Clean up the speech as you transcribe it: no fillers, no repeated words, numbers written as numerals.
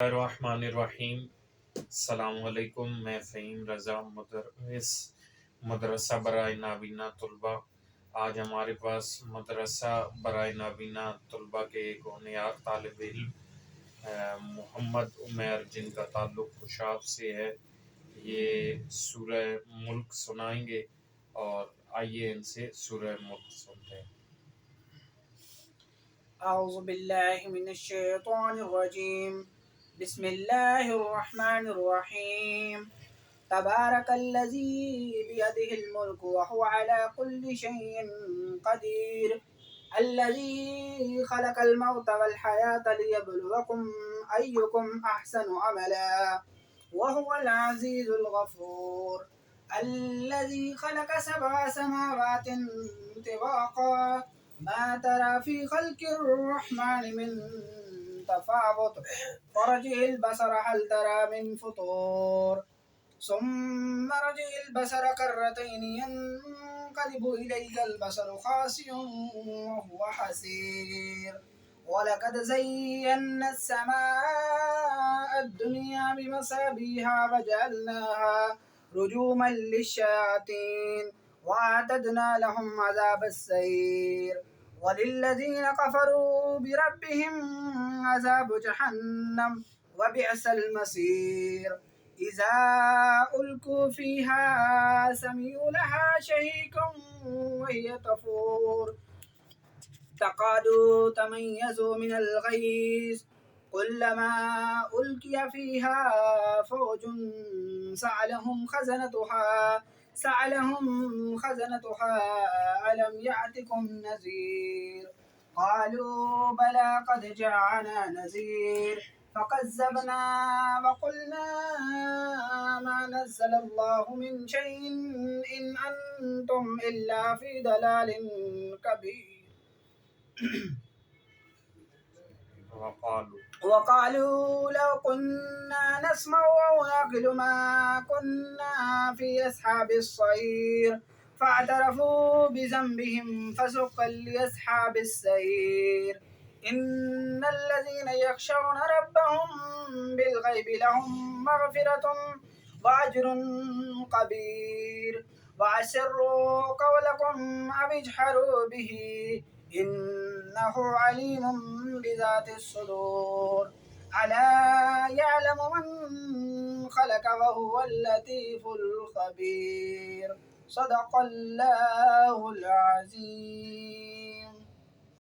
रहमानिर्रहीम। अस्सलामुअलैकुम। मैं फ़हीम रज़ा मुदर्रिस मदरसा बराए नाबीना तलबा। आज हमारे पास मदरसा बराए नाबीना तलबा के एक होनहार तालिब इल्म मोहम्मद उमैर, जिनका ताल्लुक़ कुशाफ से है, ये सूरह मुल्क सुनाएंगे। और आइए इनसे सूरह मुल्क सुनते हैं। अऊज़ु बिल्लाहि मिनश शैतानिर रजीम। बिस्मिल्लाहिर रहमानिर रहीम। तबारकल्लज़ी बियदिहिल मुल्कु व हुवा अला कुल्लि शैइन क़दीर। अल्लज़ी खलक़ल मौता वल हयाता लियब्लुवकुम अय्युकुम अहसनु अमला व हुवल अज़ीज़ुल गफ़ूर। अल्लज़ी खलक़ सबअ समावातिन तिबाक़ा मा तरा फ़ी ख़ल्क़िर रहमानि मिन तफ़ावुत फ़रजि'िल बसर हल तरा मिन फ़ुतूर सुम्मा रजि'िल बसर कर्रतैनि यंक़लिबु इलैकल बसरु ख़ासिअन व हुवा हसीर। वलक़द ज़य्यन्ना अस्समाअ अद्दुनिया बिमसाबीहा वजअलनाहा रुजूमन लिश्शयातीन वअअतदना लहुम अज़ाबस्सईर। वलिल्लज़ीन कफ़रू बिरब्बिहिम अज़ाबु जहन्नम वबिअसल मसीर। इज़ा उल्कू फ़ीहा समिअू लहा शहीक़न वहिय तफ़ूर तकादु तमय्यज़ु मिनल ग़ैज़ कुल्लमा उल्किय फ़ीहा फ़ौजुन सअलहुम ख़ज़नतुहा अलम यअतिकुम नज़ीर क़ालू बला क़द जाअना नज़ीर फ़कज़्ज़बना वक़ुलना मा नज़्ज़लल्लाहु मिन शैइन इन अंतुम इल्ला फ़ी दलालिन कबीर। वक़ालू लौ कुन्ना नस्मअु औ नअक़िलु मा कुन्ना फ़ी अस्हाबिस्सईर फ़अतरफ़ू बिज़ंबिहिम फ़सुक़्क़न लिअस्हाबिस्सईर। इन्नल्लज़ीन यख़शौना रब्बहुम बिलग़ैबि लहुम मग़फ़िरतुन व अज्रुन कबीर। वअस्सिर्रू क़ौलकुम अव इजहरू बिही इन्नहु अलीमुम बिज़ातिस सुदूर। अला यअलमु मन ख़लक़ व हुवल लतीफ़ुल ख़बीर। सदक़ल्लाहुल अज़ीम।